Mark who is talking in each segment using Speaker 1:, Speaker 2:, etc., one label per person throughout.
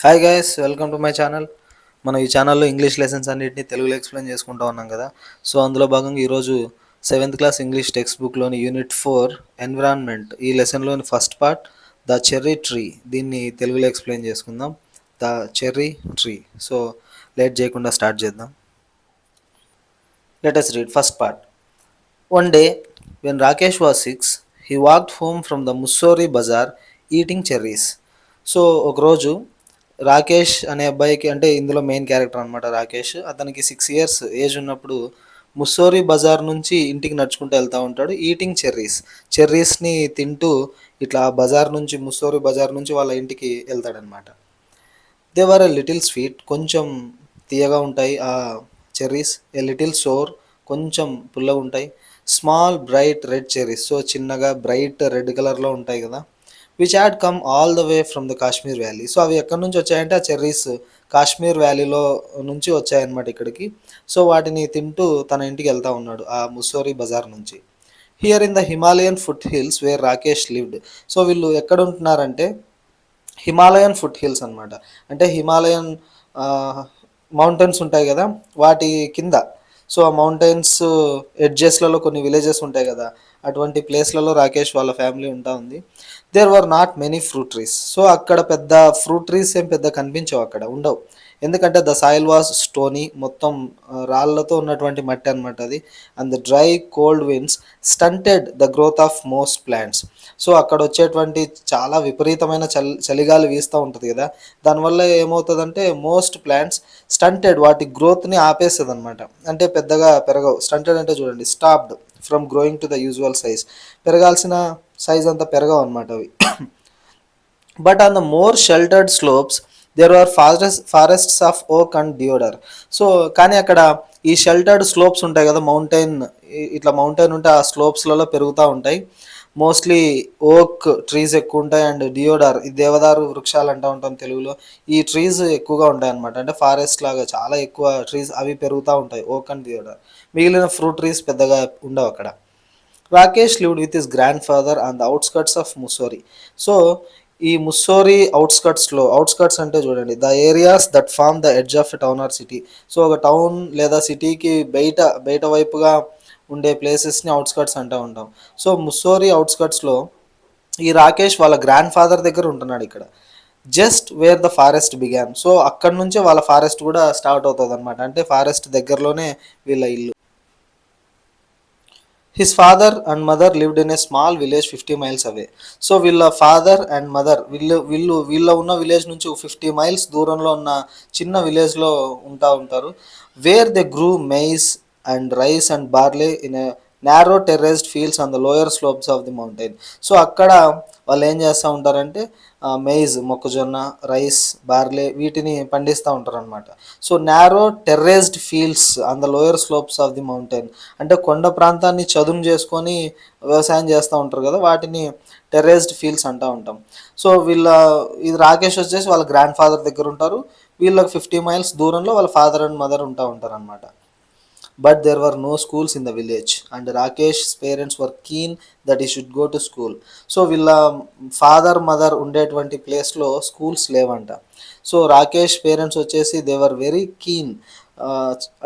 Speaker 1: Hi guys, welcome to my channel. మనం ఈ ఛానల్లో ఇంగ్లీష్ లెసన్స్ అన్నింటినీ తెలుగులో ఎక్స్ప్లెయిన్ చేసుకుంటూ ఉన్నాం కదా. సో అందులో భాగంగా ఈరోజు సెవెంత్ క్లాస్ ఇంగ్లీష్ టెక్స్ట్ బుక్లోని యూనిట్ 4 ఎన్విరాన్మెంట్ ఈ లెసన్లోని first part the cherry tree, దీన్ని తెలుగులో ఎక్స్ప్లెయిన్ చేసుకుందాం. The cherry tree. So late చేయకుండా స్టార్ట్ చేద్దాం. Let us read first part. One day, when Rakesh was 6, he walked home from the Mussoorie Bazaar eating cherries. So ఒకరోజు రాకేష్ అనే అబ్బాయికి, అంటే ఇందులో మెయిన్ క్యారెక్టర్ అనమాట రాకేష్, అతనికి 6 years ఏజ్ ఉన్నప్పుడు ముస్సోరీ బజార్ నుంచి ఇంటికి నడుచుకుంటూ వెళ్తూ ఉంటాడు, ఈటింగ్ చెర్రీస్ని తింటూ ఇట్లా బజార్ నుంచి, ముస్సోరీ బజార్ నుంచి వాళ్ళ ఇంటికి వెళ్తాడనమాట. They were a little sweet, కొంచెం తీయగా ఉంటాయి ఆ చెర్రీస్. ఎ లిటిల్ సోర్, కొంచెం పుల్లగా ఉంటాయి. Small bright red cherries, so చిన్నగా బ్రైట్ రెడ్ కలర్లో ఉంటాయి కదా. Which had come all the way from the Kashmir valley. So అవి ఎక్కడి నుంచి వచ్చాయంటే ఆ చెర్రీస్ కాశ్మీర్ వ్యాలీలో నుంచి వచ్చాయన్నమాట ఇక్కడికి. సో వాటిని తింటూ తన ఇంటికి వెళ్తూ ఉన్నాడు ఆ ముస్సోరీ బజార్ నుంచి. Here in the Himalayan foothills where Rakesh lived. So వీళ్ళు ఎక్కడ ఉంటున్నారంటే హిమాలయన్ ఫుట్ హిల్స్ అనమాట. అంటే హిమాలయన్ మౌంటైన్స్ ఉంటాయి కదా, వాటి కింద. సో ఆ మౌంటైన్స్ ఎడ్జెస్లలో కొన్ని విలేజెస్ ఉంటాయి కదా, అటువంటి ప్లేస్లలో రాకేష్ వాళ్ళ ఫ్యామిలీ ఉంటా ఉంది. There were not many fruit trees. So అక్కడ పెద్ద ఫ్రూట్ ట్రీస్ ఏం పెద్ద కనిపించవు, అక్కడ ఉండవు. ఎందుకంటే ద సాయిల్ వాస్ స్టోనీ, మొత్తం రాళ్ళతో ఉన్నటువంటి మట్టి అనమాట అది. And the dry cold winds stunted the growth of most plants. So అక్కడ వచ్చేటువంటి చాలా విపరీతమైన చలిగాలి వీస్తూ ఉంటుంది కదా, దానివల్ల ఏమవుతుందంటే మోస్ట్ ప్లాంట్స్ స్టంటెడ్, వాటి గ్రోత్ని ఆపేస్తుంది అనమాట. అంటే పెద్దగా పెరగవు. స్టంటెడ్ అంటే చూడండి, stopped from growing to the usual size, పెరగాల్సిన సైజ్ అంతా పెరగవు అనమాట అవి. But on the more sheltered slopes there are forests of oak and deodar. So కానీ అక్కడ ఈ షెల్టర్డ్ స్లోప్స్ ఉంటాయి కదా, మౌంటైన్, ఇట్లా మౌంటైన్ ఉంటే ఆ స్లోప్స్లలో పెరుగుతూ ఉంటాయి. మోస్ట్లీ ఓక్ ట్రీస్ ఎక్కువ ఉంటాయి, అండ్ డియోడార్, ఈ దేవదారు వృక్షాలు అంటూ ఉంటాం తెలుగులో. ఈ ట్రీస్ ఎక్కువగా ఉంటాయి అనమాట. అంటే ఫారెస్ట్ లాగా చాలా ఎక్కువ ట్రీస్ అవి పెరుగుతూ ఉంటాయి, ఓక్ అండ్ డియోడార్. మిగిలిన ఫ్రూట్ ట్రీస్ పెద్దగా ఉండవు అక్కడ. Rakesh lived with his grandfather on the outskirts of Mussoorie. So ఈ ముస్సోరీ అవుట్స్కట్స్లో, అవుట్స్కట్స్ అంటే చూడండి the areas that form the edge of a town or city. So ఒక టౌన్ లేదా సిటీకి బయట బయట వైపుగా ఉండే ప్లేసెస్ని అవుట్స్కట్స్ అంటూ ఉంటాం. సో ముస్సోరీ అవుట్స్కట్స్లో ఈ రాకేష్ వాళ్ళ గ్రాండ్ ఫాదర్ దగ్గర ఉంటున్నాడు ఇక్కడ. Just wear the forest began. So అక్కడ నుంచే వాళ్ళ ఫారెస్ట్ కూడా స్టార్ట్ అవుతుంది అనమాట. అంటే ఫారెస్ట్ దగ్గరలోనే వీళ్ళ ఇల్లు. His father and mother lived in a small village 50 miles away. So వీళ్ళ ఫాదర్ అండ్ మదర్ వీళ్ళ ఉన్న విలేజ్ నుంచి 50 miles దూరంలో ఉన్న చిన్న విలేజ్లో ఉంటారు. Where they grow maize and rice and barley in a narrow terraced fields on the lower slopes of the mountain. So అక్కడ వాళ్ళు ఏం చేస్తూ ఉంటారంటే మెయిజ్, మొక్కజొన్న, రైస్, బార్లే, వీటిని పండిస్తూ ఉంటారు అనమాట. So narrow terraced fields on the lower slopes of the mountain, అంటే కొండ ప్రాంతాన్ని చదును చేసుకొని వ్యవసాయం చేస్తూ ఉంటారు కదా, వాటిని టెర్రేస్డ్ ఫీల్డ్స్ అంటూ ఉంటాం. సో ఇది రాకేష్ వచ్చేసి వాళ్ళ గ్రాండ్ ఫాదర్ దగ్గర ఉంటారు. వీళ్ళకి 50 miles దూరంలో వాళ్ళ ఫాదర్ అండ్ మదర్ ఉంటారు అనమాట. But there were no schools in the village and Rakesh parents were keen that he should go to school. So వీళ్ళ ఫాదర్ మదర్ ఉండేటువంటి ప్లేస్లో స్కూల్స్ లేవంట. సో రాకేష్ పేరెంట్స్ వచ్చేసి దే వర్ వెరీ కీన్,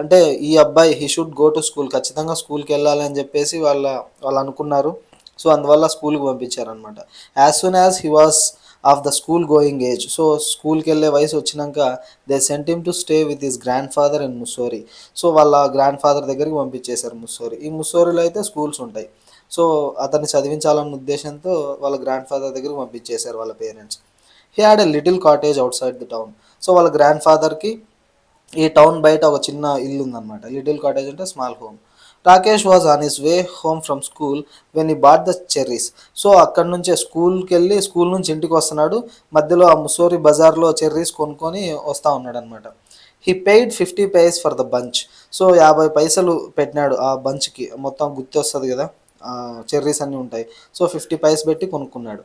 Speaker 1: అంటే ఈ అబ్బాయి he should go to school, ఖచ్చితంగా స్కూల్కి వెళ్ళాలి అని చెప్పేసి వాళ్ళు అనుకున్నారు. సో అందువల్ల స్కూల్కి పంపించారనమాట. As soon as he was of the school going age, so స్కూల్కి వెళ్ళే వయసు వచ్చినాక they sent him to stay with his grandfather in Mussoorie. So వాళ్ళ గ్రాండ్ ఫాదర్ దగ్గరికి పంపించేశారు ముస్సోరీ. ఈ ముస్సోరీలో అయితే స్కూల్స్ ఉంటాయి. సో అతన్ని చదివించాలన్న ఉద్దేశంతో వాళ్ళ గ్రాండ్ ఫాదర్ దగ్గరికి పంపించేశారు వాళ్ళ parents. He had a little cottage out side the town. So వాళ్ళ గ్రాండ్ ఫాదర్కి ఈ టౌన్ బయట ఒక చిన్న ఇల్లు ఉందన్నమాట. లిటిల్ కాటేజ్ అంటే small home. Rakesh was on his way home from school when ఈ బాట్ ద చెర్రీస్. సో అక్కడ నుంచే స్కూల్కి వెళ్ళి స్కూల్ నుంచి ఇంటికి వస్తున్నాడు. మధ్యలో ఆ ముస్సోరీ బజార్లో చెర్రీస్ కొనుక్కొని వస్తూ ఉన్నాడు అనమాట. He paid 50 paise for the bunch. So 50 పైసలు పెట్టినాడు ఆ బంచ్కి, మొత్తం గుత్తి వస్తుంది కదా, చెర్రీస్ అన్నీ ఉంటాయి. సో 50 paise పెట్టి కొనుక్కున్నాడు.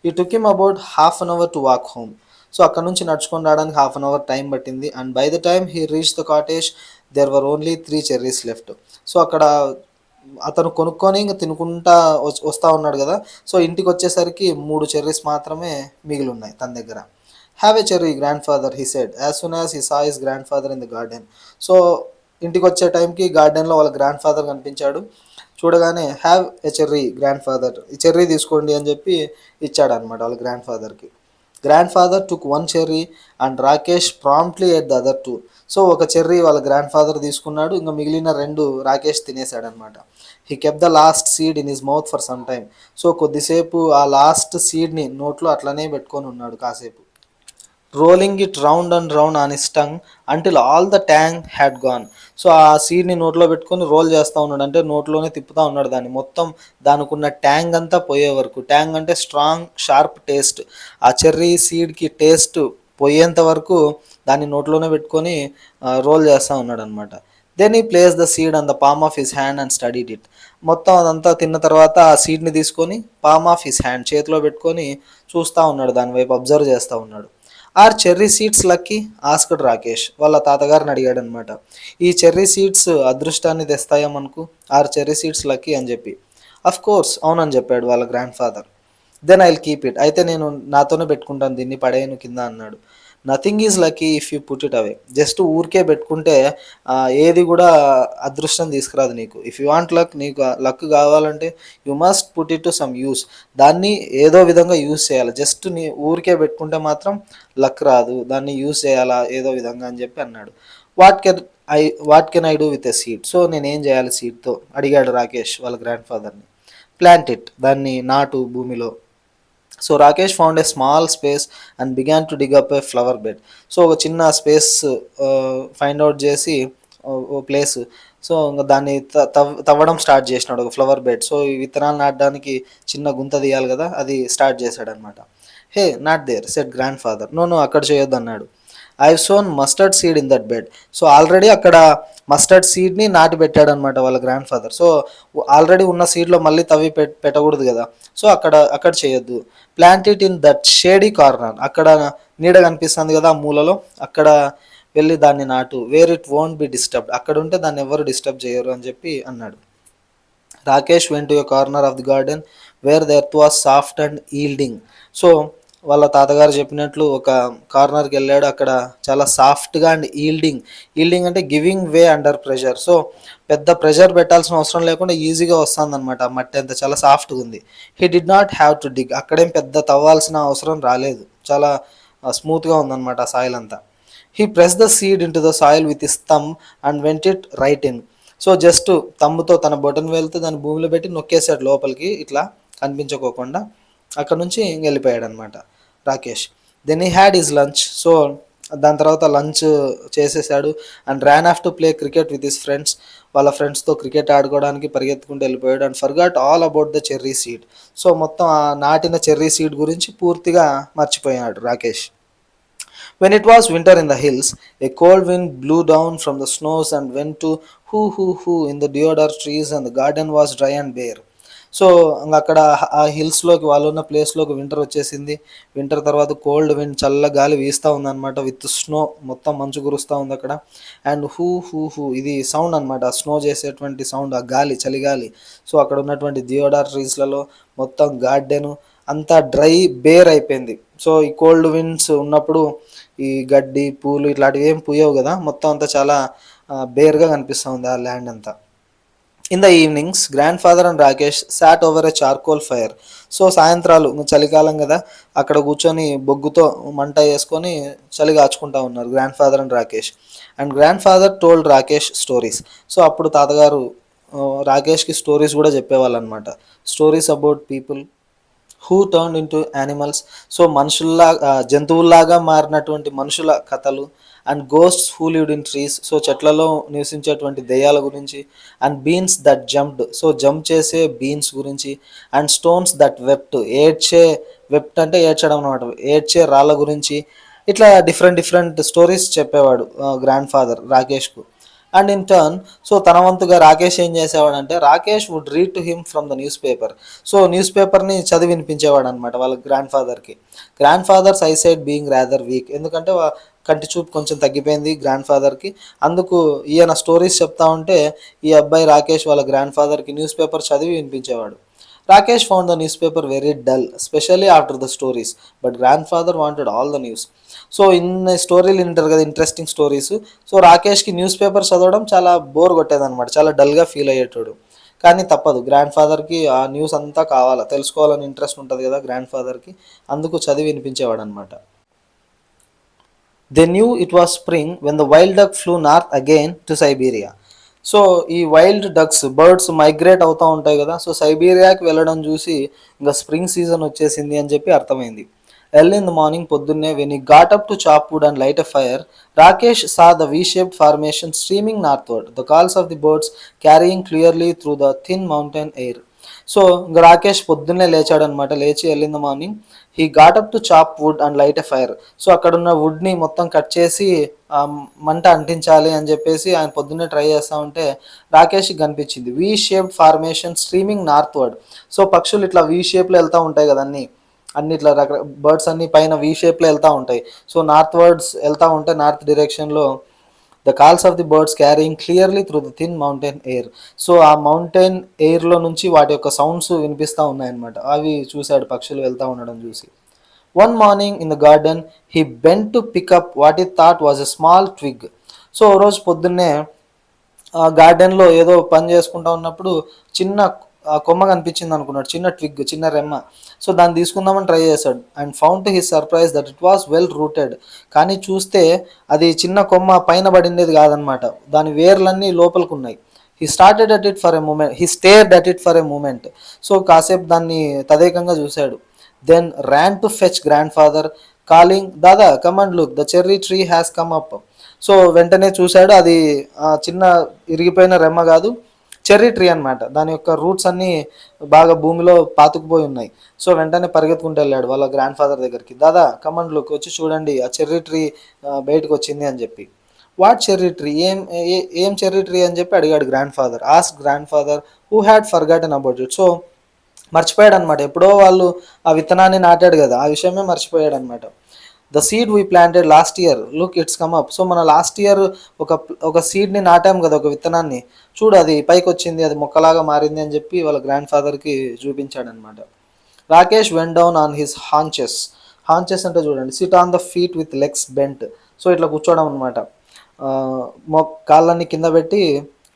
Speaker 1: He took him about half an hour to walk home. So అక్కడ నుంచి నడుచుకొని రావడానికి హాఫ్ అన్ అవర్ టైం పట్టింది. And by the time he reach the cottage there were only 3 cherries left. So అక్కడ అతను కొనుక్కొని ఇంకా తినుకుంటా వస్తూ ఉన్నాడు కదా. సో ఇంటికి వచ్చేసరికి 3 చెర్రీస్ మాత్రమే మిగిలి ఉన్నాయి తన దగ్గర. Have a cherry grand father he said as soon as he saw his grandfather in the garden. So ఇంటికి వచ్చే టైంకి గార్డెన్లో వాళ్ళ గ్రాండ్ ఫాదర్ కనిపించాడు. చూడగానే have a cherry grand father, ఈ చెర్రీ తీసుకోండి అని చెప్పి ఇచ్చాడనమాట వాళ్ళ గ్రాండ్ ఫాదర్కి. Grand father took one cherry and Rakesh promptly at the other two. So ఒక చెర్రీ వాళ్ళ గ్రాండ్ ఫాదర్ తీసుకున్నాడు, ఇంకా మిగిలిన రెండు Rakesh తినేశాడనమాట. He kept the last seed in his mouth for some time. So కొద్దిసేపు ఆ లాస్ట్ సీడ్ని నోట్లో అట్లనే పెట్టుకొని ఉన్నాడు కాసేపు. Rolling it round and round on his tongue until all the tang had gone. So ఆ సీడ్ని నోట్లో పెట్టుకొని రోల్ చేస్తూ ఉన్నాడు, అంటే నోట్లోనే తిప్పుతూ ఉన్నాడు దాన్ని, మొత్తం దానికి ఉన్న ట్యాంగ్ అంతా పోయే వరకు. ట్యాంగ్ అంటే స్ట్రాంగ్ షార్ప్ టేస్ట్, ఆ చెర్రీ సీడ్కి టేస్ట్ పోయేంత వరకు దాన్ని నోట్లోనే పెట్టుకొని రోల్ చేస్తూ ఉన్నాడు అనమాట. దెన్ ఈ place the seed on the palm of his hand and studied it. మొత్తం అదంతా తిన్న తర్వాత ఆ సీడ్ని తీసుకొని పామ్ ఆఫ్ హిస్ హ్యాండ్ చేతిలో పెట్టుకొని చూస్తూ ఉన్నాడు, దాని వైపు అబ్జర్వ్ చేస్తూ ఉన్నాడు. Are cherry seeds lucky asked Rakesh. వాళ్ళ తాతగారిని అడిగాడు అనమాట, ఈ చెర్రీ సీడ్స్ అదృష్టాన్ని తెస్తాయా మనకు, ఆర్ చెర్రీ సీడ్స్ లక్కీ అని చెప్పి. అఫ్ కోర్స్ అవునని చెప్పాడు వాళ్ళ grand father. Then I will keep it, అయితే నేను నాతోనే పెట్టుకుంటాను దీన్ని, పడేయను కింద అన్నాడు. Nothing is lucky if you put it away. Just ఊరికే పెట్టుకుంటే ఏది కూడా అదృష్టం తీసుకురాదు నీకు. ఇఫ్ యూ వాంట్ లక్, నీకు లక్ కావాలంటే you must put it to some use. దాన్ని ఏదో విధంగా యూస్ చేయాలి. జస్ట్ నీ ఊరికే పెట్టుకుంటే మాత్రం లక్ రాదు, దాన్ని యూస్ చేయాలా ఏదో విధంగా అని చెప్పి అన్నాడు. What can I what can I do with a seed. So నేనేం చేయాలి సీడ్తో అడిగాడు రాకేష్ వాళ్ళ గ్రాండ్ ఫాదర్ని. ప్లాంట్ ఇట్, దాన్ని నాటు భూమిలో. So Rakesh found a small space and began to dig up A flower bed. So ఒక చిన్న స్పేస్ ఫైండ్ అవుట్ చేసి ఓ ప్లేస్, సో ఇంకా దాన్ని తవ్వడం స్టార్ట్ చేసినాడు, ఒక ఫ్లవర్ బెడ్. సో ఈ విత్తనాలు నాటడానికి చిన్న గుంత తీయాలి కదా, అది స్టార్ట్ చేశాడు అనమాట. Hey not there said grand father. No అక్కడ చేయొద్దు అన్నాడు. I sown mustard seed in that bed. So already అక్కడ మస్టర్డ్ సీడ్ని నాటి పెట్టాడు అనమాట వాళ్ళ గ్రాండ్ ఫాదర్. సో ఆల్రెడీ ఉన్న సీడ్లో మళ్ళీ తవ్వి పెట్టకూడదు కదా, సో అక్కడ చేయొద్దు. Plant it in that shady corner, అక్కడ నీడ కనిపిస్తుంది కదా ఆ మూలలో, అక్కడ వెళ్ళి దాన్ని నాటు. Where it won't be disturbed, అక్కడ ఉంటే దాన్ని ఎవరు డిస్టర్బ్ చేయరు అని చెప్పి అన్నాడు. Rakesh went to a corner of the garden where the earth was soft and yielding. So వాళ్ళ తాతగారు చెప్పినట్లు ఒక కార్నర్కి వెళ్ళాడు, అక్కడ చాలా సాఫ్ట్గా అండ్ ఈల్డింగ్ అంటే giving way under pressure. So పెద్ద ప్రెషర్ పెట్టాల్సిన అవసరం లేకుండా ఈజీగా వస్తుంది అనమాట, మట్టి అంతా చాలా సాఫ్ట్గా ఉంది. He did not have to dig, అక్కడేం పెద్ద తవ్వాల్సిన అవసరం రాలేదు, చాలా స్మూత్గా ఉందన్నమాట ఆ సాయిల్ అంతా. He press the seed in to the soil with his thumb and went it right in. So just తమ్ముతో తన బొటన్ వెళ్తే దాన్ని భూమిలో పెట్టి నొక్కేశాడు లోపలికి, ఇట్లా కనిపించుకోకుండా. అక్కడ నుంచి వెళ్ళిపోయాడు అనమాట Rakesh. Then he had his lunch. So దాని తర్వాత లంచ్ చేసేసాడు and ran off to play cricket with his friends. వాళ్ళ ఫ్రెండ్స్తో క్రికెట్ ఆడుకోవడానికి పరిగెత్తుకుంటూ వెళ్ళిపోయాడు. And forgot all about the cherry seed. So మొత్తం ఆ నాటిన చెర్రీ సీడ్ గురించి పూర్తిగా మర్చిపోయాడు Rakesh. When it was winter in the hills, a cold wind blew down from the snows and went to hoo in the deodar trees, and the garden was dry and bare. So అక్కడ ఆ హిల్స్లోకి వాళ్ళు ఉన్న ప్లేస్లోకి winter వచ్చేసింది. Winter తర్వాత cold wind, చల్ల గాలి వీస్తూ ఉందన్నమాట, విత్ స్నో, మొత్తం మంచు కురుస్తూ ఉంది అక్కడ. అండ్ హూ ఇది సౌండ్ అనమాట, స్నో చేసేటువంటి సౌండ్, ఆ గాలి, చలిగాలి. సో అక్కడ ఉన్నటువంటి దియోడార్ ట్రీస్లలో మొత్తం గార్డెను అంతా డ్రై బేర్ అయిపోయింది. సో ఈ కోల్డ్ విండ్స్ ఉన్నప్పుడు ఈ గడ్డి పూలు ఇట్లాంటివి ఏం పూయవు కదా, మొత్తం అంతా చాలా బేర్గా కనిపిస్తూ ఉంది ఆ ల్యాండ్ అంతా. In the evenings grand father and Rakesh sat over a charcoal fire. So సాయంత్రాలు చలికాలం కదా, అక్కడ కూర్చొని బొగ్గుతో మంట వేసుకొని చలి కాచుకుంటా ఉన్నారు grand father and Rakesh. And grand father told Rakesh stories. So అప్పుడు తాతగారు రాకేష్కి స్టోరీస్ కూడా చెప్పేవాళ్ళు అనమాట. Stories about people who turn into animals. So మనుషుల్లాగా, జంతువుల్లాగా మారినటువంటి మనుషుల కథలు. And ghosts who lived in trees. So చెట్లలో నివసించేటువంటి దెయ్యాల గురించి. And beans that jumped. So jump చేసే బీన్స్ గురించి. అండ్ స్టోన్స్ దట్ వెప్ట్ అంటే ఏడ్చడం అనమాట, ఏడ్చే రాళ్ళ గురించి. ఇట్లా డిఫరెంట్ స్టోరీస్ చెప్పేవాడు గ్రాండ్ ఫాదర్ రాకేష్కు. అండ్ ఇన్ టర్న్, సో తన వంతుగా రాకేష్ ఏం చేసేవాడంటే, Rakesh would read to him from the news paper. So news పేపర్ని చదివి వినిపించేవాడు అనమాట వాళ్ళ గ్రాండ్ ఫాదర్కి. Grand father's eyesight being rather weak, ఎందుకంటే కంటి చూపు కొంచెం తగ్గిపోయింది గ్రాండ్ ఫాదర్కి. అందుకు ఈయన స్టోరీస్ చెప్తా ఉంటే ఈ అబ్బాయి రాకేష్ వాళ్ళ గ్రాండ్ ఫాదర్కి న్యూస్ పేపర్ చదివి వినిపించేవాడు. Rakesh found the newspaper very dull, especially after the stories, but grandfather wanted all the news. So ఇన్ని స్టోరీలు వింటారు కదా, ఇంట్రెస్టింగ్ స్టోరీస్. సో రాకేష్కి న్యూస్ పేపర్ చదవడం చాలా బోర్ కొట్టేదన్నమాట, చాలా డల్గా ఫీల్ అయ్యేటోడు. కానీ తప్పదు, గ్రాండ్ ఫాదర్కి ఆ న్యూస్ అంతా కావాలా, తెలుసుకోవాలని ఇంట్రెస్ట్ ఉంటుంది కదా గ్రాండ్ ఫాదర్కి, అందుకు చదివి వినిపించేవాడు అనమాట. They knew it was spring when the wild duck flew north again to Siberia. So ఈ వైల్డ్ డక్స్ బర్డ్స్ మైగ్రేట్ అవుతూ ఉంటాయి కదా, సో సైబీరియాకి వెళ్ళడం చూసి ఇంకా స్ప్రింగ్ సీజన్ వచ్చేసింది అని చెప్పి అర్థమైంది. ఎర్లీ ఇన్ ద మార్నింగ్, పొద్దున్నే, when he got up to chop wood and light a fire, Rakesh saw the V shaped formation streaming northward, the calls of the birds carrying clearly through the thin mountain air. So ఇంకా రాకేష్ పొద్దున్నే లేచాడనమాట, లేచి early in the morning he got up to chop wood and light a fire. So అక్కడ ఉన్న వుడ్ని మొత్తం cut చేసి మంట అంటించాలి అని చెప్పేసి ఆయన పొద్దున్నే ట్రై చేస్తూ ఉంటే రాకేష్కి కనిపించింది V shaped formation streaming northward. So పక్షులు ఇట్లా వీ షేప్లో వెళ్తూ ఉంటాయి కదా, అన్ని ఇట్లా బర్డ్స్ అన్ని పైన వీ షేప్లో వెళ్తూ ఉంటాయి. సో నార్త్ వర్డ్స్ వెళ్తూ ఉంటాయి, నార్త్ డైరెక్షన్లో. The calls of the birds carrying clearly through the thin mountain air. So ఆ మౌంటైన్ ఎయిర్లో నుంచి వాటి యొక్క సౌండ్స్ వినిపిస్తూ ఉన్నాయన్నమాట, అవి చూశాడు పక్షులు వెళ్తూ ఉండడం చూసి. One morning in the garden he bent to pick up what he thought was a small twig. So రోజు పొద్దున్నే గార్డెన్లో ఏదో పని చేసుకుంటా ఉన్నప్పుడు చిన్న కొమ్మ కనిపించింది అనుకున్నాడు, చిన్న ట్విగ్, చిన్న రెమ్మ. సో దాన్ని తీసుకుందామని ట్రై చేశాడు and found to his surprise that it was well rooted. కానీ చూస్తే అది చిన్న కొమ్మ పైన పడిండేది కాదనమాట, దాని వేర్లన్నీ లోపలికి ఉన్నాయి. He started at it for a moment, he stared at it for a moment. So కాసేపు దాన్ని తదేకంగా చూశాడు. Then ran to fetch grandfather calling, Dada come and look, the cherry tree has come up. So వెంటనే చూశాడు, అది చిన్న ఇరిగిపోయిన రెమ్మ కాదు, cherry tree అనమాట. దాని యొక్క రూట్స్ అన్నీ బాగా భూమిలో పాతుకుపోయి ఉన్నాయి. సో వెంటనే పరిగెత్తుకుంటూ వెళ్ళాడు వాళ్ళ గ్రాండ్ ఫాదర్ దగ్గరికి. దాదా కమండ్ లుక్, వచ్చి చూడండి ఆ చెర్రీ ట్రీ బయటకు వచ్చింది అని చెప్పి. వాట్ చెర్రీ ట్రీ, ఏం చెర్రీ ట్రీ అని చెప్పి అడిగాడు grand father. Ask grand father who had forgotten about it. So మర్చిపోయాడు అనమాట, ఎప్పుడో వాళ్ళు ఆ విత్తనాన్ని నాటాడు కదా, ఆ విషయమే మర్చిపోయాడు అనమాట. The seed we planted last year look it's come up. So మన లాస్ట్ ఇయర్ ఒక ఒక సీడ్ని నాటాం కదా, ఒక విత్తనాన్ని, చూడు అది పైకి వచ్చింది, అది మొక్కలాగా మారింది అని చెప్పి వాళ్ళ గ్రాండ్ ఫాదర్కి చూపించాడనమాట. Rakesh went down on his haunches. Haunches అంటే చూడండి, sit on the feet with legs bent. So ఇట్లా కూర్చోవడం అనమాట, కాళ్ళన్ని కింద పెట్టి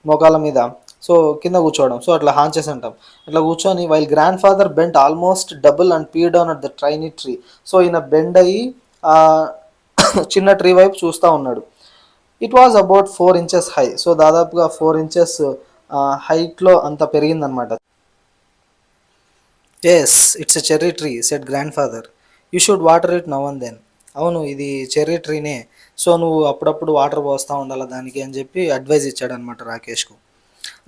Speaker 1: మోకాళ్ళ మీద, సో కింద కూర్చోవడం, సో అట్లా హాంచెస్ అంటాం. అట్లా కూర్చొని while grand father bent almost double and పీ down at the tiny tree. So ఈయన బెండ్ అయ్యి చిన్న ట్రీ వైపు చూస్తూ ఉన్నాడు. It was about 4 inches high. So దాదాపుగా 4 inches హైట్లో అంత పెరిగిందనమాట. Yes, it's a cherry tree said grand father, you should water it now and then. అవును, ఇది చెర్రీ ట్రీనే, సో నువ్వు అప్పుడప్పుడు వాటర్ పోస్తూ ఉండాలి దానికి అని చెప్పి అడ్వైజ్ ఇచ్చాడనమాట రాకేష్కు.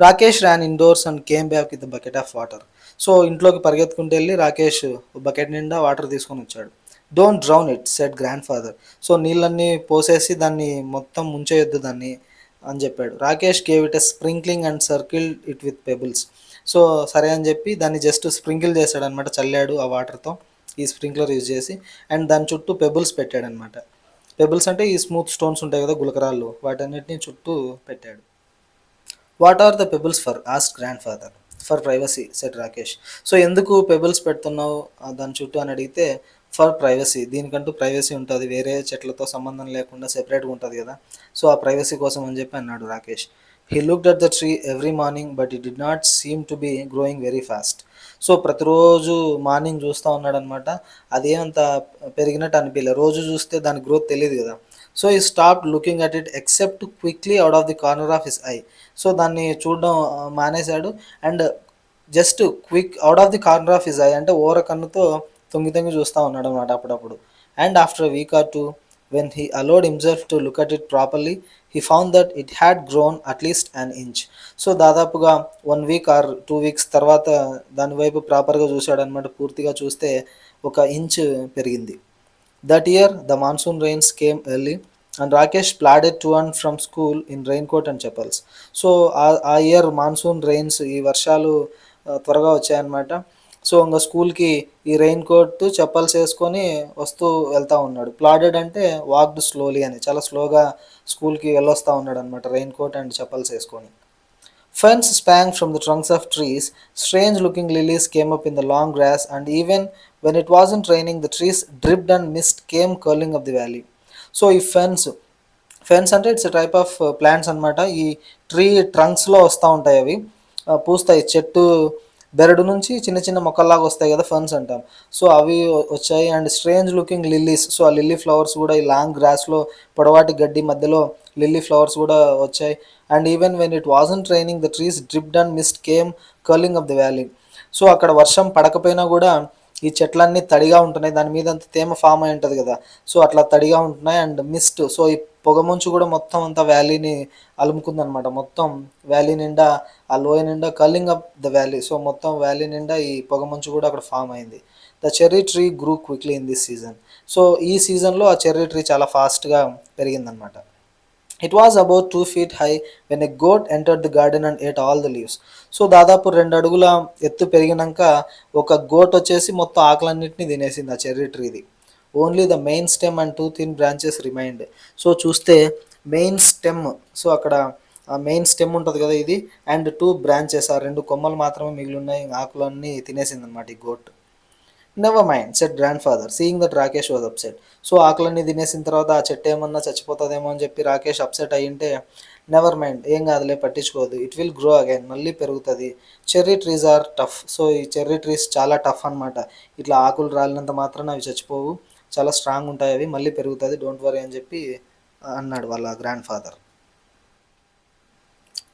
Speaker 1: Rakesh ran indoors and came back with bucket of water. So ఇంట్లోకి పరిగెత్తుకుంటూ వెళ్ళి రాకేష్ బకెట్ నిండా వాటర్ తీసుకొని వచ్చాడు. Don't drown it said grand father. So నీళ్ళన్నీ పోసేసి దాన్ని మొత్తం ముంచేయొద్దు దాన్ని అని చెప్పాడు. Rakesh gave it a sprinkling and circle it with pebbles. So సరే అని చెప్పి దాన్ని జస్ట్ స్ప్రింకిల్ చేశాడు అనమాట, చల్లాడు ఆ వాటర్తో, ఈ స్ప్రింక్లర్ యూజ్ చేసి. అండ్ దాని చుట్టూ పెబుల్స్ పెట్టాడనమాట. పెబుల్స్ అంటే ఈ స్మూత్ స్టోన్స్ ఉంటాయి కదా, గులకరాళ్ళు, వాటన్నిటిని చుట్టూ పెట్టాడు. What are the pebbles for ask grandfather. For privacy said Rakesh. So ఎందుకు పెబుల్స్ పెడుతున్నావు దాని చుట్టూ అని అడిగితే, ఫర్ ప్రైవసీ, దీనికంటూ ప్రైవసీ ఉంటుంది, వేరే చెట్లతో సంబంధం లేకుండా సెపరేట్గా ఉంటుంది కదా, సో ఆ ప్రైవసీ కోసం అని చెప్పి అన్నాడు Rakesh. He looked at the tree every morning but it did not seem to be growing very fast. So ప్రతిరోజు మార్నింగ్ చూస్తూ ఉన్నాడనమాట, అదేమంత పెరిగినట్టు అనిపించలేదు, రోజు చూస్తే దాని గ్రోత్ తెలియదు కదా. సో ఈ stop looking at it except quickly out of the corner of his I. So దాన్ని చూడడం మానేశాడు and just quick out of the corner of his I అంటే ఓర కన్నుతో తొంగి తొంగి చూస్తూ ఉన్నాడు అనమాట అప్పుడప్పుడు. And after a week or two when he allowed himself to look at it properly he found that it had grown at least an inch. So దాదాపుగా 1 week are 2 weeks తర్వాత దాని వైపు ప్రాపర్గా చూశాడనమాట, పూర్తిగా చూస్తే 1 inch పెరిగింది. That year the monsoon rains came early and Rakesh plodded to and from school in raincoat and chappals. So ఆ year monsoon rains, ఈ వర్షాలు త్వరగా వచ్చాయన్నమాట. సో ఇంకా స్కూల్కి ఈ రెయిన్ కోట్ చెప్పల్స్ వేసుకొని వస్తూ వెళ్తూ ఉన్నాడు. ప్లాడెడ్ అంటే వాక్డ్ స్లోలీ అని, చాలా స్లోగా స్కూల్కి వెళ్ళొస్తూ ఉన్నాడు అనమాట, రెయిన్ కోట్ అండ్ చెప్పల్స్ వేసుకొని. Ferns sprang from the trunks of trees, strange looking lilies came up in the long grass, and even when it wasn't raining, the trees dripped and mist came curling up the valley. So ఈ fence అంటే it's type of plants అనమాట. ఈ tree ట్రంక్స్లో వస్తూ ఉంటాయి అవి, పూస్తాయి. చెట్టు బెరడు నుంచి చిన్న చిన్న మొక్కల్లాగా వస్తాయి కదా, ఫర్న్స్ అంటాం. సో అవి వచ్చాయి. And strange looking lilies, so ఆ లిల్లీ ఫ్లవర్స్ కూడా ఈ లాంగ్ గ్రాస్లో పొడవాటి గడ్డి మధ్యలో లిల్లీ ఫ్లవర్స్ కూడా వచ్చాయి. And even when it wasn't raining the trees dripped and mist came curling up the valley. So అక్కడ వర్షం పడకపోయినా కూడా ఈ చెట్లన్నీ తడిగా ఉంటున్నాయి, దాని మీద అంత తేమ ఫామ్ అయి ఉంటుంది కదా, సో అట్లా తడిగా ఉంటున్నాయి. అండ్ మిస్ట్, సో ఈ పొగమంచు కూడా మొత్తం అంతా వ్యాలీని అలుముకుందనమాట. మొత్తం వ్యాలీ నిండా, ఆ లోయ నిండా curling up the valley. So మొత్తం వ్యాలీ నిండా ఈ పొగమంచు కూడా అక్కడ ఫామ్ అయింది. The cherry tree grew quickly in this season. So ఈ సీజన్లో ఆ చెర్రీ ట్రీ చాలా ఫాస్ట్గా పెరిగిందనమాట. It was about 2 feet high when a goat entered the garden and ate all the leaves. So దాదాపు 2 అడుగుల ఎత్తు పెరిగినాక ఒక గోట్ వచ్చేసి మొత్తం ఆకులన్నింటినీ తినేసింది ఆ చెర్రీ ట్రీది. Only the main stem and 2 thin branches remained. So చూస్తే మెయిన్ స్టెమ్, సో అక్కడ మెయిన్ స్టెమ్ ఉంటుంది కదా ఇది, అండ్ 2 బ్రాంచెస్, ఆ 2 కొమ్మలు మాత్రమే మిగిలి ఉన్నాయి. ఆకులన్నీ తినేసింది అనమాట ఈ goat. Never mind said grand father seeing that Rakesh was upset. So ఆకులన్నీ తినేసిన తర్వాత ఆ చెట్టు ఏమన్నా చచ్చిపోతుందేమో అని చెప్పి రాకేష్ అప్సెట్ అయ్యింటే, నెవర్ మైండ్, ఏం కాదులే పట్టించుకోదు, ఇట్ విల్ గ్రో అగైన్, మళ్ళీ పెరుగుతుంది. Cherry trees are tough. So ఈ చెర్రీ ట్రీస్ చాలా టఫ్ అనమాట. ఇట్లా ఆకులు రాలినంత మాత్రాన అవి చచ్చిపోవు, చాలా స్ట్రాంగ్ ఉంటాయి, అవి మళ్ళీ పెరుగుతుంది, డోంట్ వరీ అని చెప్పి అన్నాడు వాళ్ళ grand father.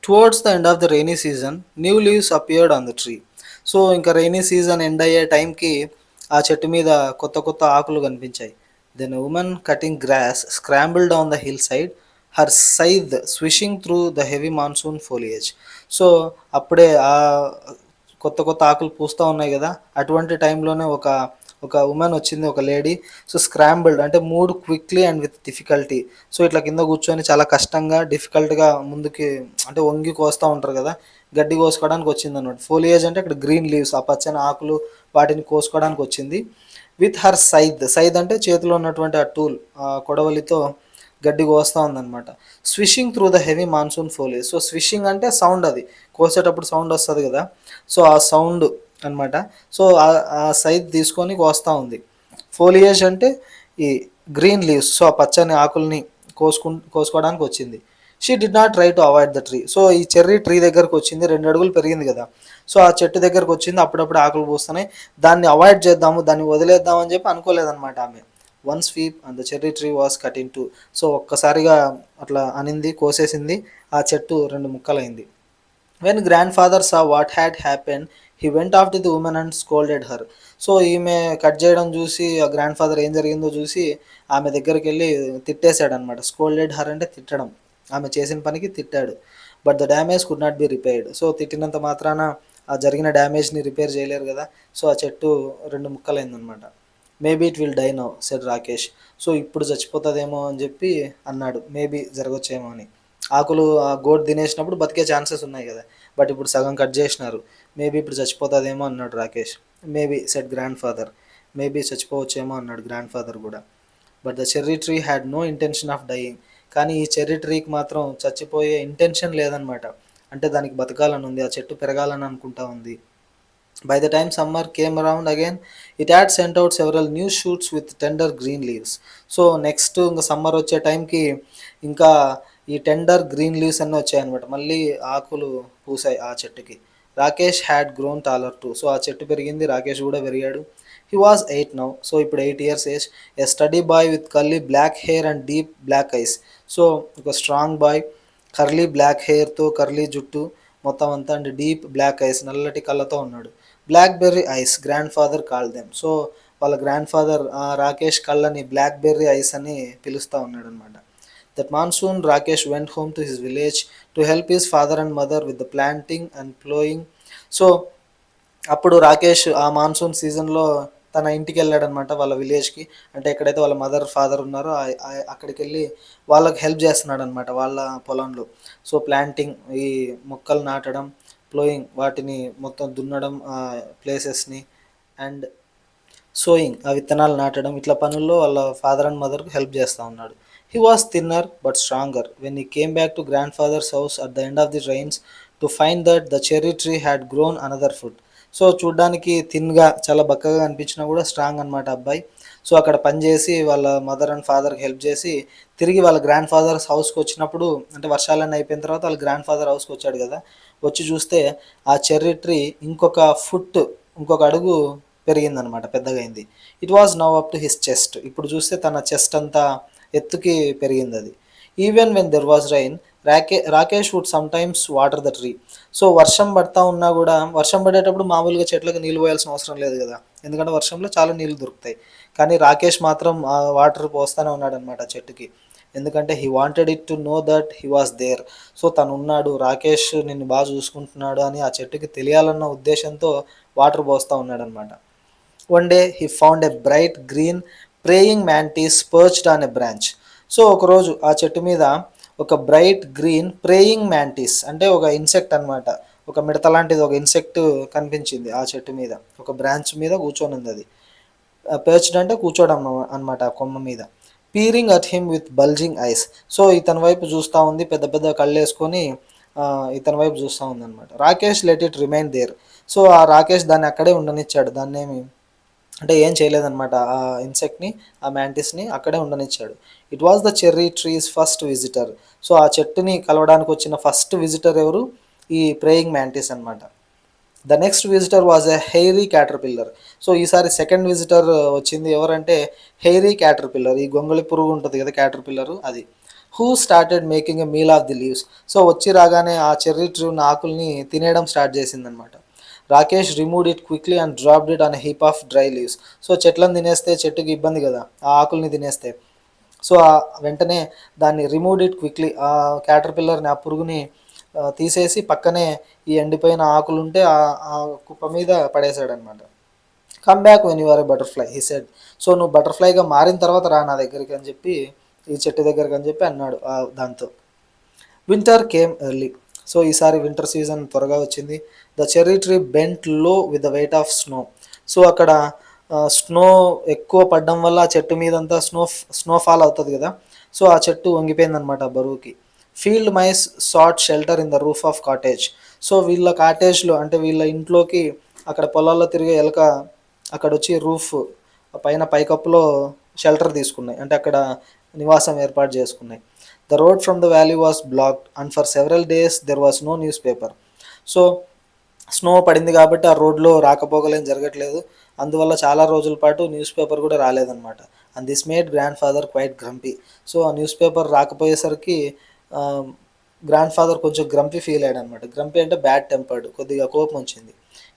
Speaker 1: Towards the end of the rainy season new leaves appeared on the tree. So ఇంకా రైనీ సీజన్ ఎండ్ అయ్యే టైంకి ఆ చెట్టు మీద కొత్త కొత్త ఆకులు కనిపించాయి. Then women cutting grass scramble down the hillside, her scythe swishing through the heavy monsoon foliage. So అప్పుడే ఆ కొత్త కొత్త ఆకులు పూస్తూ ఉన్నాయి కదా, అటువంటి టైంలోనే ఒక ఒక ఉమెన్ వచ్చింది, ఒక లేడీ. సో స్క్రాంబుల్డ్ అంటే mood quickly and with difficulty. So ఇట్లా కింద కూర్చొని చాలా కష్టంగా, డిఫికల్ట్గా ముందుకి, అంటే వంగి కోస్తూ ఉంటారు కదా, గడ్డి కోసుకోవడానికి వచ్చింది అనమాట. ఫోలియేజ్ అంటే అక్కడ గ్రీన్ లీవ్స్, ఆ పచ్చని ఆకులు, వాటిని కోసుకోవడానికి వచ్చింది. విత్ హర్ సైద్, సైద్ అంటే చేతిలో ఉన్నటువంటి ఆ టూల్, ఆ కొడవలితో గడ్డి కోస్తూ ఉందన్నమాట. స్విషింగ్ through the heavy monsoon foliage. So స్విషింగ్ అంటే సౌండ్, అది కోసేటప్పుడు సౌండ్ వస్తుంది కదా, సో ఆ సౌండ్ అనమాట. సో ఆ సైజ్ తీసుకొని కోస్తూ ఉంది. ఫోలియేజ్ అంటే ఈ గ్రీన్ లీవ్స్, సో ఆ పచ్చని ఆకుల్ని కోసుకోవడానికి వచ్చింది. She did not try to avoid the tree. So ఈ చెర్రీ ట్రీ దగ్గరకు వచ్చింది, 2 అడుగులు పెరిగింది కదా, సో ఆ చెట్టు దగ్గరకు వచ్చింది, అప్పుడప్పుడు ఆకులు పూస్తున్నాయి, దాన్ని అవాయిడ్ చేద్దాము, దాన్ని వదిలేద్దాం అని చెప్పి అనుకోలేదన్నమాట ఆమె. One sweep and the cherry tree was cut in two. So ఒక్కసారిగా అట్లా అనింది, కోసేసింది, ఆ చెట్టు 2 ముక్కలైంది. When grand father saw what had happen he went off to the woman and scolded her. So ఈమె కట్ చేయడం చూసి ఆ గ్రాండ్ ఫాదర్ ఏం జరిగిందో చూసి ఆమె దగ్గరికి వెళ్ళి తిట్టేశాడనమాట. స్కోల్డెడ్ హర్ అంటే తిట్టడం, ఆమె చేసిన పనికి తిట్టాడు. But the damage could not be repaired. So తిట్టినంత మాత్రాన ఆ జరిగిన డ్యామేజ్ని రిపేర్ చేయలేరు కదా, సో ఆ చెట్టు 2 ముక్కలైందనమాట. Maybe it will die now said Rakesh. So ఇప్పుడు చచ్చిపోతుందేమో అని చెప్పి అన్నాడు, మేబీ జరగచ్చేమో అని. ఆకులు ఆ గోట్ తినేసినప్పుడు బతికే ఛాన్సెస్ ఉన్నాయి కదా, బట్ ఇప్పుడు సగం కట్ చేసినారు, మేబీ ఇప్పుడు చచ్చిపోతుందేమో అన్నాడు Rakesh. Maybe said grand father, maybe చచ్చిపోవచ్చేమో అన్నాడు గ్రాండ్ ఫాదర్ కూడా. But the cherry tree had no intention of dying. కానీ ఈ చెర్రీ ట్రీకి మాత్రం చచ్చిపోయే ఇంటెన్షన్ లేదనమాట. అంటే దానికి బతకాలని ఉంది, ఆ చెట్టు పెరగాలని అనుకుంటా ఉంది. By the time summer came around again, it had sent out several new shoots with tender green leaves. So next ఇంకా సమ్మర్ వచ్చే టైంకి ఇంకా ఈ టెండర్ గ్రీన్ లీవ్స్ అన్నీ వచ్చాయన్నమాట, మళ్ళీ ఆకులు పూసాయి ఆ చెట్టుకి. Rakesh had grown taller to. So ఆ చెట్టు పెరిగింది, రాకేష్ కూడా పెరిగాడు. He was 8 now. సో ఇప్పుడు 8 years age. A sturdy boy with curly black hair and deep black eyes. So ఒక స్ట్రాంగ్ బాయ్, కర్లీ బ్లాక్ హెయిర్తో, కర్లీ జుట్టు మొత్తం అంతా, అండ్ డీప్ బ్లాక్ ఐస్, నల్లటి కళ్ళతో ఉన్నాడు. Blackberry eyes grand father call them. So వాళ్ళ గ్రాండ్ ఫాదర్ రాకేష్ కళ్ళని బ్లాక్బెర్రీ ఐస్ అని పిలుస్తూ ఉన్నాడు అనమాట. That monsoon Rakesh went home to his village to help his father and mother with the planting and ploughing. So అప్పుడు రాకేష్ ఆ మాన్సూన్ సీజన్లో తన ఇంటికి వెళ్ళాడనమాట, వాళ్ళ విలేజ్కి, అంటే ఎక్కడైతే వాళ్ళ మదర్ ఫాదర్ ఉన్నారో అక్కడికి వెళ్ళి వాళ్ళకి హెల్ప్ చేస్తున్నాడు అనమాట వాళ్ళ పొలంలో. సో ప్లాంటింగ్, ఈ మొక్కలు నాటడం, ప్లోయింగ్, వాటిని మొత్తం దున్నడం ప్లేసెస్ని, అండ్ సోయింగ్, ఆ విత్తనాలు నాటడం, ఇట్లా పనుల్లో వాళ్ళ ఫాదర్ అండ్ మదర్కి హెల్ప్ చేస్తూ ఉన్నాడు. He was thinner but stronger when he came back to grandfather's house at the end of the rains to find that the cherry tree had grown another foot. So చూడ్డానికి థిన్గా చాలా బక్కగా అనిపించినా కూడా strong అనమాట అబ్బాయి. So అక్కడ పని చేసి వాళ్ళ మదర్ అండ్ ఫాదర్కి హెల్ప్ చేసి తిరిగి వాళ్ళ గ్రాండ్ ఫాదర్స్ హౌస్కి వచ్చినప్పుడు, అంటే వర్షాలన్నీ అయిపోయిన తర్వాత వాళ్ళ గ్రాండ్ ఫాదర్ హౌస్కి వచ్చాడు కదా, వచ్చి చూస్తే ఆ చెర్రీ ట్రీ ఇంకొక అడుగు పెరిగిందనమాట, పెద్దగా అయింది. It was now up to his chest. ఇప్పుడు చూస్తే తన చెస్ట్ అంతా ఎత్తుకి పెరిగింది అది. Even when there was rain, Rakesh would sometimes water the tree. So వర్షం పడతా ఉన్నా కూడా, వర్షం పడేటప్పుడు మామూలుగా చెట్లకు నీళ్ళు పోయాల్సిన అవసరం లేదు కదా, ఎందుకంటే వర్షంలో చాలా నీళ్ళు దొరుకుతాయి. కానీ రాకేష్ మాత్రం ఆ వాటర్ పోస్తూనే ఉన్నాడనమాట చెట్టుకి, ఎందుకంటే he wanted it to know that he was there. So తను ఉన్నాడు, రాకేష్ నిన్ను బాగా చూసుకుంటున్నాడు అని ఆ చెట్టుకి తెలియాలన్న ఉద్దేశంతో వాటర్ పోస్తూ ఉన్నాడనమాట. One day he found a bright green praying mantis perched on a branch. So ఒకరోజు ఆ చెట్టు మీద ఒక బ్రైట్ గ్రీన్ ప్రేయింగ్ మ్యాంటీస్ అంటే ఒక ఇన్సెక్ట్ అనమాట, ఒక మిడత లాంటిది ఒక ఇన్సెక్ట్ కనిపించింది ఆ చెట్టు మీద. ఒక బ్రాంచ్ మీద కూర్చొని ఉంది అది. పర్చ్డ్ అంటే కూర్చోవడం అనమాట ఆ కొమ్మ మీద. Peering at him with bulging ice. So ఇతని వైపు చూస్తూ ఉంది, పెద్ద పెద్ద కళ్ళు వేసుకొని ఇతని వైపు చూస్తూ ఉంది అనమాట. Rakesh let it remain there. So ఆ రాకేష్ దాన్ని అక్కడే ఉండనిచ్చాడు, దాన్ని ఏమి అంటే ఏం చేయలేదన్నమాట, ఆ ఇన్సెక్ట్ని, ఆ మ్యాంటిస్ని అక్కడే ఉండనిచ్చాడు. It was the cherry tree's first visitor. So ఆ చెట్టుని కలవడానికి వచ్చిన ఫస్ట్ విజిటర్ ఎవరు? ఈ ప్రేయింగ్ మ్యాంటిస్ అనమాట. The next visitor was a hairy caterpillar. So ఈసారి సెకండ్ విజిటర్ వచ్చింది ఎవరంటే హెయిరీ క్యాటర్పిల్లర్, ఈ గొంగళి పురుగు ఉంటుంది కదా క్యాటర్పిల్లర్, అది. Who started making a meal of the leaves. So వచ్చి రాగానే ఆ చెర్రీ ట్రీ ఉన్న ఆకుల్ని తినేయడం స్టార్ట్ చేసిందనమాట. Rakesh removed it quickly and dropped it on heap of dry leaves. So చెట్లను తినేస్తే చెట్టుకి ఇబ్బంది కదా ఆ ఆకుల్ని తినేస్తే. సో వెంటనే దాన్ని రిమూవ్డ్ ఇట్ క్విక్లీ, ఆ క్యాటర్పిల్లర్ని, ఆ పురుగుని తీసేసి పక్కనే ఈ ఎండిపోయిన ఆకులు ఉంటే ఆ కుప్ప మీద పడేశాడనమాట. Come back when you are a butterfly he said. So నువ్వు బటర్ఫ్లైగా మారిన తర్వాత రా నా దగ్గరికి అని చెప్పి, ఈ చెట్టు దగ్గరికి అని చెప్పి అన్నాడు దాంతో. Winter came early. సో ఈసారి వింటర్ సీజన్ త్వరగా వచ్చింది. ద చెర్రీ ట్రీ బెంట్ లో with the weight of snow. So అక్కడ స్నో ఎక్కువ పడడం వల్ల ఆ చెట్టు మీదంతా స్నోఫాల్ అవుతుంది కదా, సో ఆ చెట్టు వంగిపోయిందనమాట బరువుకి. Field mice sought shelter in the roof of cottage. So వీళ్ళ కాటేజ్లో అంటే వీళ్ళ ఇంట్లోకి అక్కడ పొలాల్లో తిరిగే ఎలక అక్కడ వచ్చి రూఫ్ పైన పైకప్పులో షెల్టర్ తీసుకున్నాయి, అంటే అక్కడ నివాసం ఏర్పాటు చేసుకున్నాయి. The road from the valley was blocked and for several days there was no news paper. So snow పడింది కాబట్టి ఆ రోడ్లో రాకపోకలేం జరగట్లేదు, అందువల్ల చాలా రోజుల పాటు న్యూస్ పేపర్ కూడా రాలేదన్నమాట. And this made grand father quite grumpy. So ఆ న్యూస్ పేపర్ రాకపోయేసరికి గ్రాండ్ ఫాదర్ కొంచెం గ్రంపీ ఫీల్ అయ్యాడు అనమాట. గ్రంపీ అంటే బ్యాడ్ టెంపర్డ్, కొద్దిగా కోపం వచ్చింది.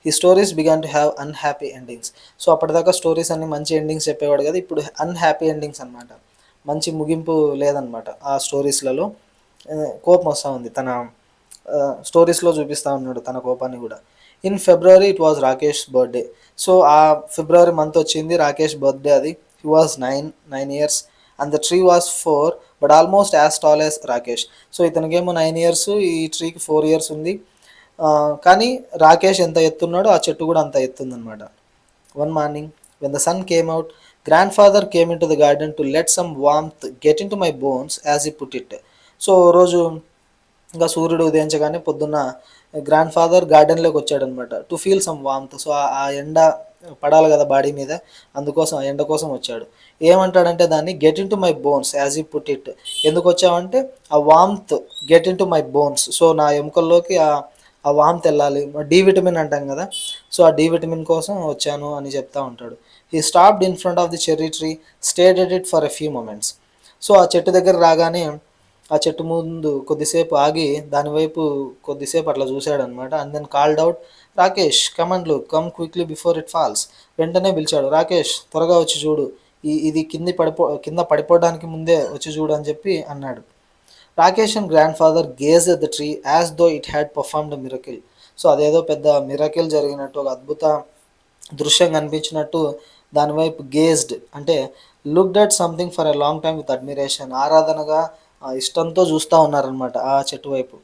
Speaker 1: ఈ stories began to have unhappy endings. So అప్పటిదాకా స్టోరీస్ అన్ని మంచి ఎండింగ్స్ చెప్పేవాడు కదా, ఇప్పుడు అన్హ్యాపీ ఎండింగ్స్ అనమాట, మంచి ముగింపు లేదనమాట ఆ స్టోరీస్లలో. కోపం వస్తూ ఉంది, తన స్టోరీస్లో చూపిస్తూ ఉన్నాడు తన కోపాన్ని కూడా. In February it was Rakesh birthday. So ఆ ఫిబ్రవరి మంత్ వచ్చింది, రాకేష్ బర్త్డే అది. He was 9 years and the tree was 4 but almost as tall as Rakesh. So ఇతనికేమో 9 years, ఈ ట్రీకి 4 years ఉంది. కానీ రాకేష్ ఎంత ఎత్తున్నాడో ఆ చెట్టు కూడా అంత ఎత్తుందనమాట. One morning when the sun came out, grand father came in to the garden to let some warmth get into my bones as he put it. So రోజు ఇంకా సూర్యుడు ఉదయించగానే పొద్దున్న గ్రాండ్ ఫాదర్ గార్డెన్లోకి వచ్చాడనమాట, to feel some warmth. So ఆ ఎండ పడాలి కదా బాడీ మీద, అందుకోసం ఆ ఎండ కోసం వచ్చాడు. ఏమంటాడంటే దాన్ని get into my bones as he put it. ఎందుకు వచ్చావంటే ఆ warmth get into my bones, so నా ఎముకల్లోకి ఆ వామ్త్ వెళ్ళాలి, డి విటమిన్ అంటాం కదా, సో ఆ డి విటమిన్ కోసం వచ్చాను అని చెప్తా ఉంటాడు. He stopped in front of the cherry tree, stared at it for a few moments. So ఆ చెట్టు దగ్గర రాగానే ఆ చెట్టు ముందు కొద్దిసేపు ఆగి దానివైపు కొద్దిసేపు అట్లా చూశాడనమాట. And then called out, Rakesh come and look, come quickly before it falls. వెంటనే పిలిచాడు, రాకేష్ త్వరగా వచ్చి చూడు, ఇది కింద పడిపోవడానికి ముందే వచ్చి చూడు అని చెప్పి అన్నాడు. Rakesh and grand father gaze at the tree as though it had performed miracle. So అదేదో పెద్ద మిరకిల్ జరిగినట్టు, ఒక అద్భుత దృశ్యం కనిపించినట్టు దానివైపు గేజ్డ్ అంటే looked at something for a long time with admiration, ఆరాధనగా ఇష్టంతో చూస్తూ ఉన్నారనమాట ఆ చెట్టు వైపు.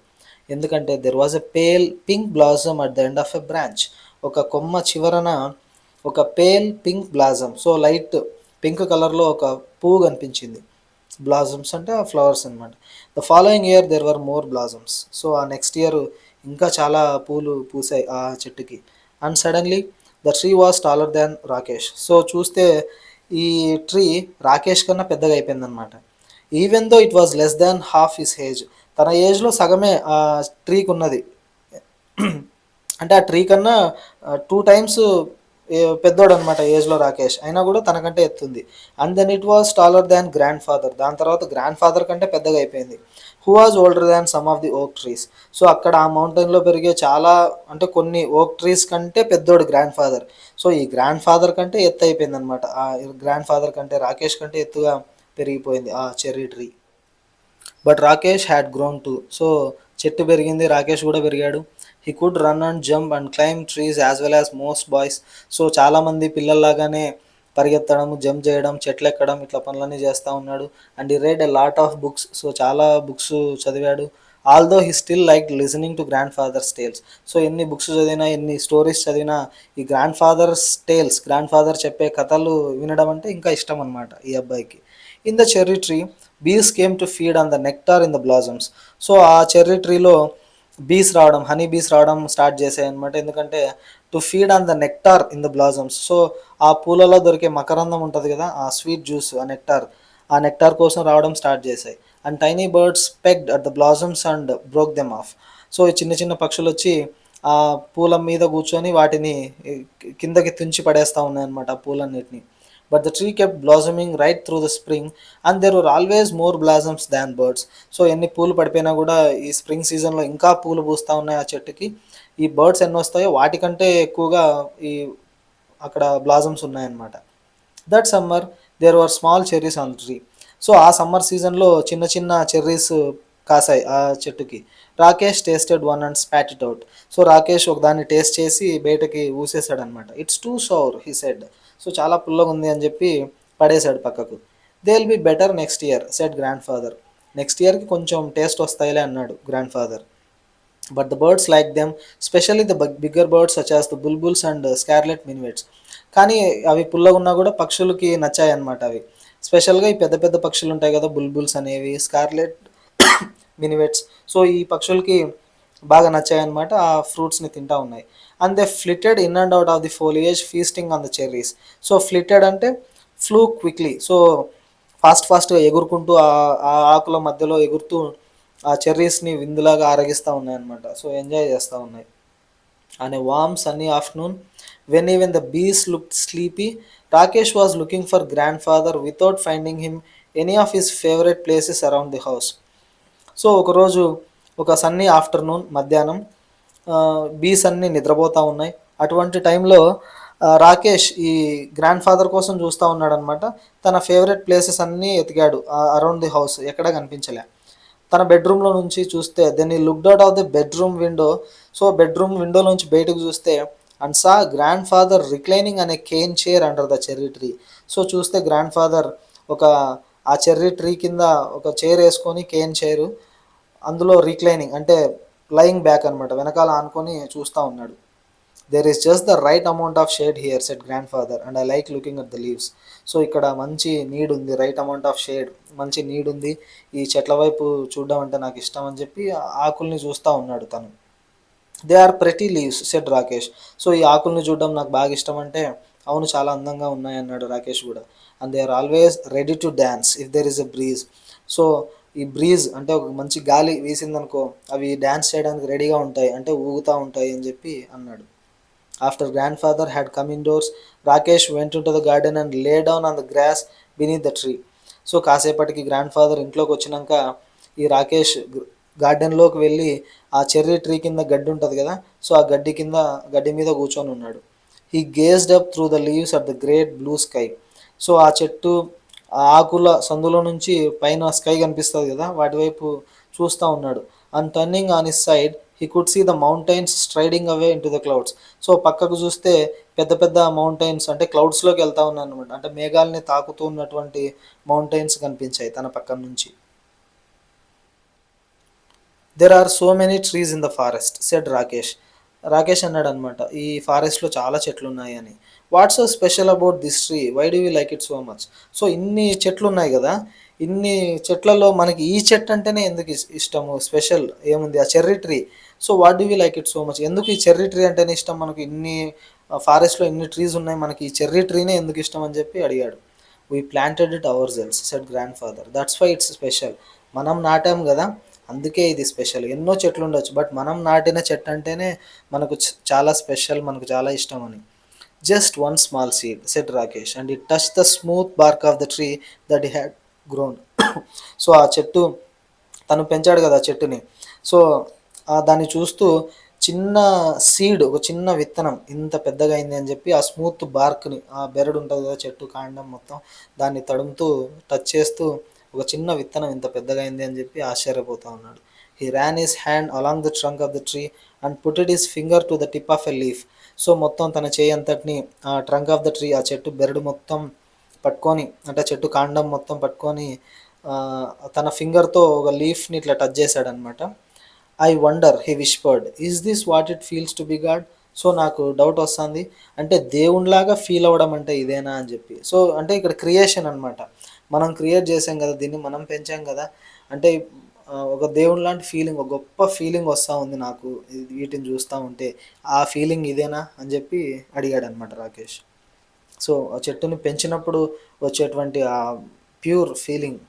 Speaker 1: ఎందుకంటే there was a pale pink blossom at the end of a branch. ఒక కొమ్మ చివరన ఒక pale pink blossom, so light pink కలర్లో ఒక పువ్వు కనిపించింది. బ్లాజమ్స్ అంటే ఆ ఫ్లవర్స్ అనమాట. The following year there were more blossoms. So ఆ నెక్స్ట్ ఇయర్ ఇంకా చాలా పూలు పూసాయి ఆ చెట్టుకి. And suddenly the tree was taller than Rakesh. So చూస్తే ఈ ట్రీ రాకేష్ కన్నా పెద్దగా అయిపోయిందనమాట. Even though it was less than half his age. తన ఏజ్‌లో సగమే ఆ ట్రీకున్నది. అంటే ఆ ట్రీ కన్నా 2 టైమ్స్ పెద్దోడనమాట ఏజ్‌లో రాకేష్. అయినా గూడా తనకంటే ఎత్తుంది. And then it was taller than grand father. దాని తర్వాత గ్రాండ్ ఫాదర్ కంటే పెద్దగా అయిపోయింది. Who was older than some of the oak trees. So అక్కడ ఆ మౌంటైన్‌లో పెరిగే చాలా అంటే కొన్ని ఓక్ ట్రీస్ కంటే పెద్దోడు గ్రాండ్ ఫాదర్. సో ఈ గ్రాండ్ ఫాదర్ కంటే ఎత్తు అయిపోయిందనమాట. ఆ గ్రాండ్ ఫాదర్ కంటే రాకేష్ కంటే ఎత్తుగా పెరిగిపోయింది ఆ cherry tree. But Rakesh had grown to. So చెట్టు పెరిగింది, రాకేష్ కూడా పెరిగాడు. He could run and jump and claim trees as well as most boys. So చాలామంది పిల్లల్లాగానే పరిగెత్తడం, జంప్ చేయడం, చెట్లు ఎక్కడం ఇట్లా పనులన్నీ చేస్తూ ఉన్నాడు. And he read a lot of books. So చాలా బుక్స్ చదివాడు. Although he still like listening to grandfather's tales. So ఎన్ని బుక్స్ చదివినా, ఎన్ని స్టోరీస్ చదివినా ఈ grandfather's tales, grandfather చెప్పే కథలు వినడం అంటే ఇంకా ఇష్టం అనమాట ఈ అబ్బాయికి. In the cherry tree bees came to feed on the nectar in the blossoms. So ఆ చెర్రీ ట్రీలో బీస్ రావడం, హనీ బీస్ రావడం స్టార్ట్ చేసాయి అనమాట. ఎందుకంటే to feed on the nectar in the blossoms. So ఆ పూలలో దొరికే మకరందం ఉంటుంది కదా, ఆ స్వీట్ జ్యూస్, ఆ నెక్టార్ కోసం రావడం స్టార్ట్ చేశాయి. And tiny birds pecked at the blossoms and broke them off. So ఈ చిన్న చిన్న పక్షులు వచ్చి ఆ పూల మీద కూర్చొని వాటిని కిందకి తుంచి పడేస్తూ ఉన్నాయన్నమాట ఆ పూలన్నిటిని. But the tree kept blossoming right through the spring and there were always more blossoms than birds. So ఎన్ని పూలు పడిపోయినా కూడా ఈ స్ప్రింగ్ సీజన్లో ఇంకా పూలు పూస్తూ ఉన్నాయి ఆ చెట్టుకి. ఈ బర్డ్స్ ఎన్ని వస్తాయో వాటికంటే ఎక్కువగా ఈ అక్కడ బ్లాసమ్స్ ఉన్నాయన్నమాట. That summer there were small cherries on tree. So ఆ సమ్మర్ సీజన్లో చిన్న చిన్న చెర్రీస్ కాసాయి ఆ చెట్టుకి. Rakesh tasted one and spat it out. So Rakesh ఒక దాన్ని టేస్ట్ చేసి బయటకి ఊసేసాడనమాట. It's too sour he said. So చాలా పుల్లగా ఉంది అని చెప్పి పడేశాడు పక్కకు. They will be better next year said grand father. Next ఇయర్కి కొంచెం టేస్ట్ వస్తాయిలే అన్నాడు grand father. But the birds like them, especially the bigger birds such as the bulbuls and scarlet minivets. కానీ అవి పుల్లగా ఉన్నా కూడా పక్షులకి నచ్చాయి అన్నమాట అవి. స్పెషల్గా ఈ పెద్ద పెద్ద పక్షులు ఉంటాయి కదా, బుల్బుల్స్ అనేవి, స్కార్లెట్ మినివెట్స్. సో ఈ పక్షులకి బాగా నచ్చాయన్నమాట. ఆ ఫ్రూట్స్ని తింటా ఉన్నాయి. And they flitted in and out of the foliage feasting on the cherries. So flitted అంటే ఫ్లూ క్విక్లీ. సో ఫాస్ట్గా ఎగురుకుంటూ ఆ ఆకుల మధ్యలో ఎగురుతూ ఆ చెర్రీస్ని విందులాగా ఆరగిస్తూ ఉన్నాయన్నమాట. సో ఎంజాయ్ చేస్తూ ఉన్నాయి. On a warm sunny afternoon, when even the bees looked sleepy, Rakesh was looking for grandfather without finding him any of his favorite places around the house. So ఒకరోజు ఒక సన్నీ ఆఫ్టర్నూన్ మధ్యాహ్నం బీస్ అన్నీ నిద్రపోతూ ఉన్నాయి. అటువంటి టైంలో రాకేష్ ఈ గ్రాండ్ ఫాదర్ కోసం చూస్తూ ఉన్నాడనమాట. తన ఫేవరెట్ ప్లేసెస్ అన్నీ ఎతికాడు అరౌండ్ ది హౌస్, ఎక్కడా కనిపించలే. తన బెడ్రూమ్లో నుంచి చూస్తే then I looked out of the bedroom window. So bedroom window నుంచి బయటకు చూస్తే and saw grandfather reclining అనే cane chair under the cherry tree. So చూస్తే గ్రాండ్ ఫాదర్ ఒక ఆ చెర్రీ ట్రీ కింద ఒక చైర్ వేసుకొని, కేన్ చైరు, అందులో రిక్లైనింగ్ అంటే లయింగ్ బ్యాక్ అనమాట, వెనకాల ఆనుకొని చూస్తూ ఉన్నాడు. There is just the right amount of shade here said grand father and I like looking at the leaves. So ఇక్కడ మంచి నీడ్ ఉంది, రైట్ అమౌంట్ ఆఫ్ షేడ్, మంచి నీడ్ ఉంది, ఈ చెట్ల వైపు చూడడం అంటే నాకు ఇష్టం అని చెప్పి ఆకుల్ని చూస్తూ ఉన్నాడు తను. They are pretty leaves said Rakesh. So ఈ ఆకుల్ని చూడడం నాకు బాగా ఇష్టం అంటే, అవును చాలా అందంగా ఉన్నాయి అన్నాడు రాకేష్ కూడా. And they are always ready to dance if there is a breeze. So ఈ బ్రీజ్ అంటే ఒక మంచి గాలి వీసిందనుకో అవి డ్యాన్స్ చేయడానికి రెడీగా ఉంటాయి, అంటే ఊగుతూ ఉంటాయి అని చెప్పి అన్నాడు. After grandfather had come indoors, Rakesh went in to the garden and lay down on the grass beneath the tree. So కాసేపటికి గ్రాండ్ ఫాదర్ ఇంట్లోకి వచ్చినాక ఈ రాకేష్ గార్డెన్లోకి వెళ్ళి ఆ చెర్రీ ట్రీ కింద గడ్డి ఉంటుంది కదా, సో ఆ గడ్డి మీద కూర్చొని ఉన్నాడు. He gazed up through the leaves at the great blue sky. So ఆ చెట్టు ఆ ఆకుల సందులో నుంచి పైన స్కై కనిపిస్తుంది కదా, వాటి వైపు చూస్తూ ఉన్నాడు. And turning on his side he could see the mountains striding away in to the clouds. So పక్కకు చూస్తే పెద్ద పెద్ద మౌంటైన్స్ అంటే క్లౌడ్స్లోకి వెళ్తూ ఉన్నాయి అనమాట, అంటే మేఘాలని తాకుతూ ఉన్నటువంటి మౌంటైన్స్ కనిపించాయి తన పక్కన నుంచి. There are so many trees in the forest said Rakesh. Rakesh అన్నాడు అనమాట, ఈ ఫారెస్ట్లో చాలా చెట్లు ఉన్నాయి అని. What's so special about this tree, why do you like it so much. So ఇన్ని చెట్లు ఉన్నాయి కదా, ఇన్ని చెట్లలో మనకి ఈ చెట్టు అంటేనే ఎందుకు ఇష్టము స్పెషల్ ఏముంది ఆ cherry tree. So what do we like it so much? ఎందుకు ఈ చెర్రీ ట్రీ అంటేనే ఇష్టం మనకు? ఇన్ని ఫారెస్ట్‌లో ఇన్ని ట్రీస్ ఉన్నాయి, మనకి ఈ చెర్రీ ట్రీనే ఎందుకు ఇష్టం అని చెప్పి అడిగాడు. We planted it ourselves said grand father, that's why it's special. మనం నాటాం కదా, అందుకే ఇది స్పెషల్. ఎన్నో చెట్లు ఉండొచ్చు, బట్ మనం నాటిన చెట్టు అంటేనే మనకు చాలా స్పెషల్, మనకు చాలా ఇష్టం అని. Just one small seed said Rakesh and it touch the smooth BARC of the tree that he had grown. So ఆ చెట్టు తను పెంచాడు కదా ఆ చెట్టుని. సో దాన్ని చూస్తూ చిన్న సీడ్, ఒక చిన్న విత్తనం ఇంత పెద్దగా అయింది అని చెప్పి ఆ స్మూత్ బార్క్ని, ఆ బెరడు ఉంటుంది కదా చెట్టు కాండం మొత్తం, దాన్ని తడుముతూ టచ్ చేస్తూ ఒక చిన్న విత్తనం ఇంత పెద్దగా అయింది అని చెప్పి ఆశ్చర్యపోతూ ఉన్నాడు. He ran his hand along the trunk of the tree and putted his finger to the tip of a leaf. So మొత్తం తన చేయి అంతటిని ఆ ట్రంక్ ఆఫ్ ద ట్రీ, ఆ చెట్టు బెరడు మొత్తం పట్టుకొని, అంటే చెట్టు కాండం మొత్తం పట్టుకొని తన ఫింగర్తో ఒక లీఫ్ని ఇట్లా టచ్ చేశాడనమాట. I wonder he whispered, is this what it feels to be God? So నాకు డౌట్ వస్తుంది, అంటే దేవునిలాగా ఫీల్ అవ్వడం అంటే ఇదేనా అని చెప్పి. సో అంటే ఇక్కడ క్రియేషన్ అనమాట, మనం క్రియేట్ చేసాం కదా దీన్ని, మనం పెంచాం కదా, అంటే ఒక దేవుని లాంటి ఫీలింగ్, ఒక గొప్ప ఫీలింగ్ వస్తూ ఉంది నాకు వీటిని చూస్తూ ఉంటే. ఆ ఫీలింగ్ ఇదేనా అని చెప్పి అడిగాడు అనమాట రాకేష్. సో ఆ చెట్టుని పెంచినప్పుడు వచ్చేటువంటి ఆ ప్యూర్ ఫీలింగ్,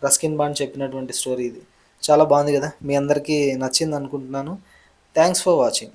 Speaker 1: రస్కిన్ బాండ్ చెప్పినటువంటి స్టోరీ ఇది. చాలా బాగుంది కదా, మీ అందరికీ నచ్చింది అనుకుంటున్నాను. Thanks for watching.